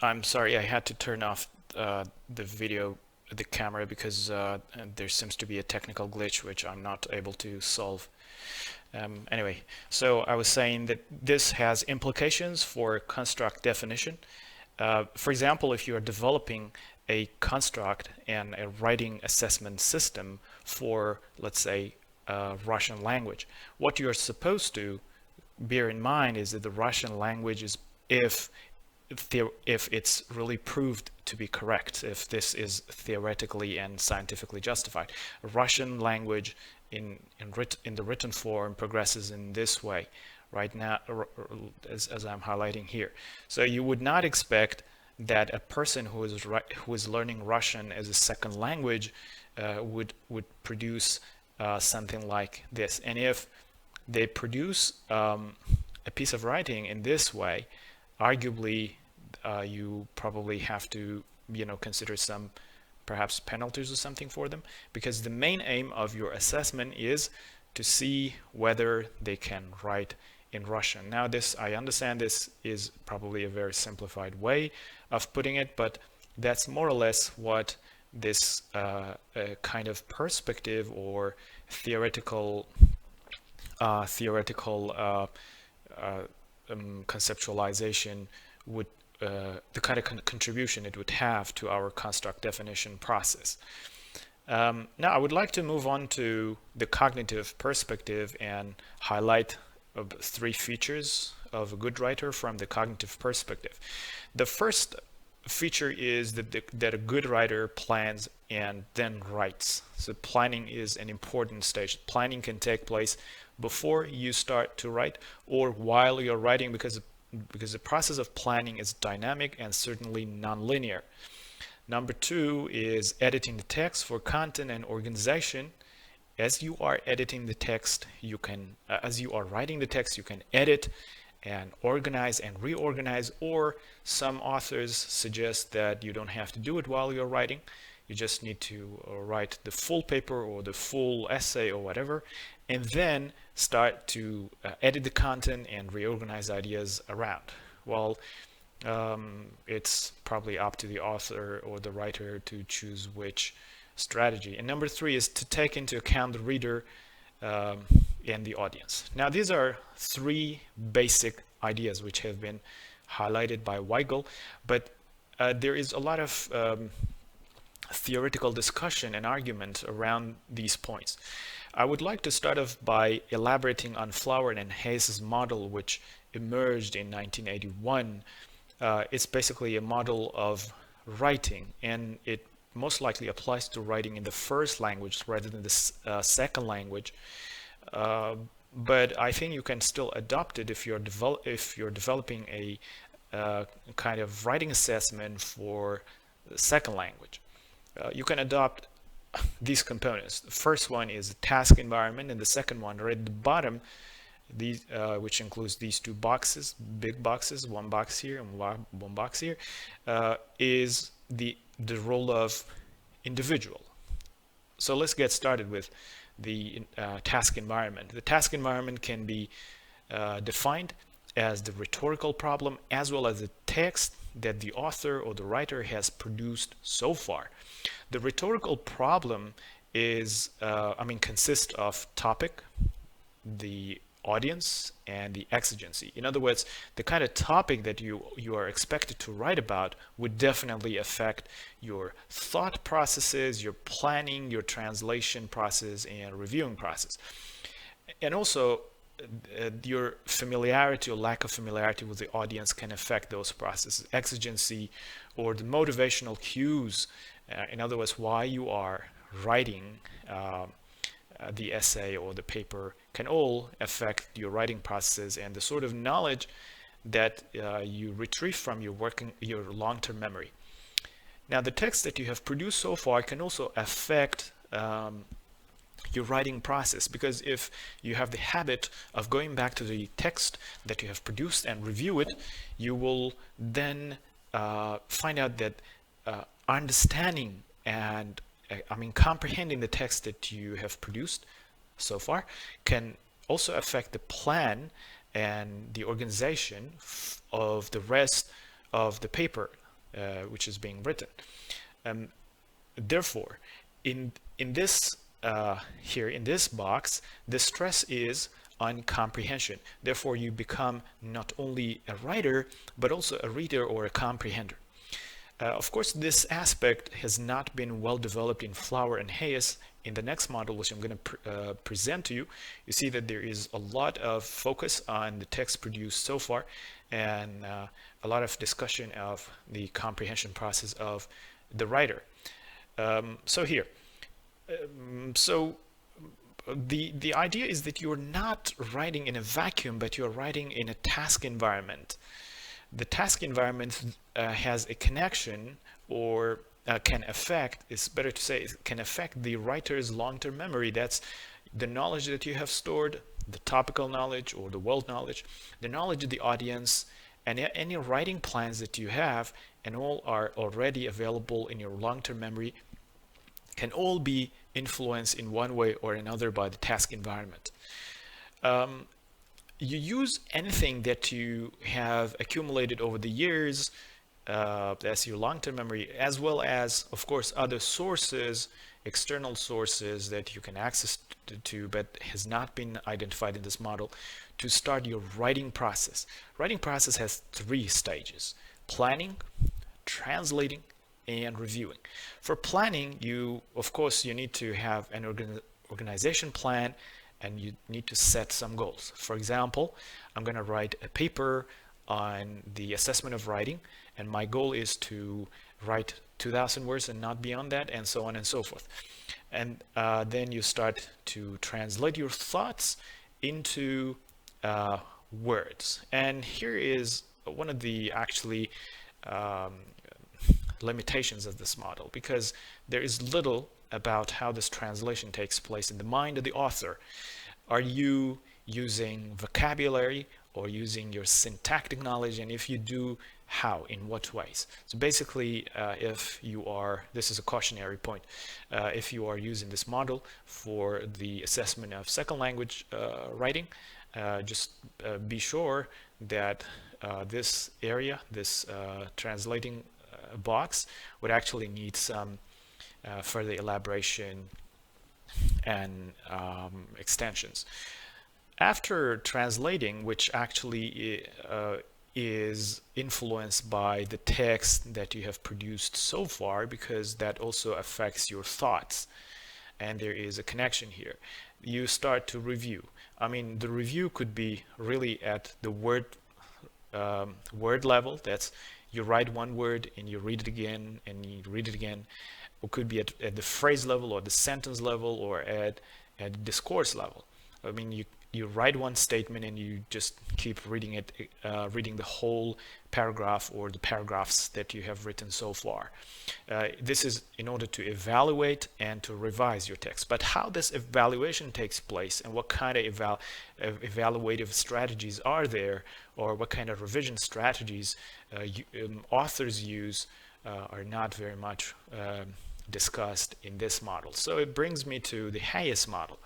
I'm sorry, I had to turn off the video, the camera, because there seems to be a technical glitch which I'm not able to solve. Anyway, so I was saying that this has implications for construct definition. For example, if you are developing a construct and a writing assessment system for, let's say, Russian language, what you're supposed to bear in mind is that the Russian language is, if it's really proved to be correct, if this is theoretically and scientifically justified. Russian language in the written form progresses in this way right now, as I'm highlighting here. So you would not expect that a person who is learning Russian as a second language would produce something like this. And if they produce a piece of writing in this way, arguably you probably have to consider some perhaps penalties or something for them, because the main aim of your assessment is to see whether they can write in Russian. Now this, I understand this is probably a very simplified way of putting it, but that's more or less what this kind of perspective or theoretical conceptualization would, the kind of contribution it would have to our construct definition process. Now I would like to move on to the cognitive perspective and highlight three features of a good writer from the cognitive perspective. The first feature is that a good writer plans and then writes. So planning is an important stage. Planning can take place before you start to write or while you're writing, because the process of planning is dynamic and certainly nonlinear. Number two is editing the text for content and organization. As you are editing the text, you can, as you are writing the text, you can edit and organize and reorganize, or some authors suggest that you don't have to do it while you're writing. You just need to write the full paper or the full essay or whatever, and then start to edit the content and reorganize ideas around. Well, it's probably up to the author or the writer to choose which strategy. And number three is to take into account the reader and the audience. Now, these are three basic ideas which have been highlighted by Weigel, but there is a lot of theoretical discussion and argument around these points. I would like to start off by elaborating on Flower and Hayes' model, which emerged in 1981. It's basically a model of writing, and it most likely applies to writing in the first language rather than the second language. But I think you can still adopt it if you're developing a kind of writing assessment for the second language. You can adopt these components. The first one is the task environment, and the second one right at the bottom, these which includes these two boxes, big boxes, one box here and one box here, is the role of individual. So let's get started with the task environment. The task environment can be defined as the rhetorical problem as well as the text that the author or the writer has produced so far. The rhetorical problem is, consists of topic, the audience, and the exigency. In other words, the kind of topic that you are expected to write about would definitely affect your thought processes, your planning, your translation process, and reviewing process. And also, your familiarity or lack of familiarity with the audience can affect those processes. Exigency or the motivational cues, in other words, why you are writing the essay or the paper, can all affect your writing process and the sort of knowledge that you retrieve from your long-term memory. Now, the text that you have produced so far can also affect your writing process, because if you have the habit of going back to the text that you have produced and review it, you will then find out that understanding and comprehending the text that you have produced so far can also affect the plan and the organization of the rest of the paper. which is being written. Therefore, in this here in this box, the stress is on comprehension. Therefore, you become not only a writer but also a reader or a comprehender. Of course, this aspect has not been well developed in Flower and Hayes. In the next model, which I'm going to present to you, you see that there is a lot of focus on the text produced so far, and a lot of discussion of the comprehension process of the writer. So here, the idea is that you're not writing in a vacuum, but you're writing in a task environment. The task environment has a connection, or can affect, it's better to say, can affect the writer's long-term memory. That's the knowledge that you have stored, the topical knowledge or the world knowledge, the knowledge of the audience, and any writing plans that you have, and all are already available in your long-term memory, can all be influenced in one way or another by the task environment. You use anything that you have accumulated over the years as your long-term memory, as well as, of course, other sources, external sources that you can access to but has not been identified in this model, to start your writing process. Writing process has 3 stages: planning, translating, and reviewing. For planning, of course you need to have an organization plan, and you need to set some goals. For example, I'm going to write a paper on the assessment of writing, and my goal is to write 2,000 words and not beyond that, and so on and so forth. And then you start to translate your thoughts into words. And here is one of the actually limitations of this model, because there is little about how this translation takes place in the mind of the author. Are you using vocabulary or using your syntactic knowledge? And if you do, how, in what ways? So basically, if you are, this is a cautionary point, if you are using this model for the assessment of second language writing, just be sure that this area, this translating box, would actually need some further elaboration and extensions. After translating, which actually is influenced by the text that you have produced so far, because that also affects your thoughts, and there is a connection here, you start to review. I mean, the review could be really at the word level. That's, you write one word and you read it again and you read it again. It could be at the phrase level or the sentence level or at discourse level. I mean, you write one statement and you just keep reading it, reading the whole paragraph or the paragraphs that you have written so far. This is in order to evaluate and to revise your text. But how this evaluation takes place and what kind of evaluative strategies are there, or what kind of revision strategies authors use, are not very much discussed in this model. So it brings me to the Hayes model.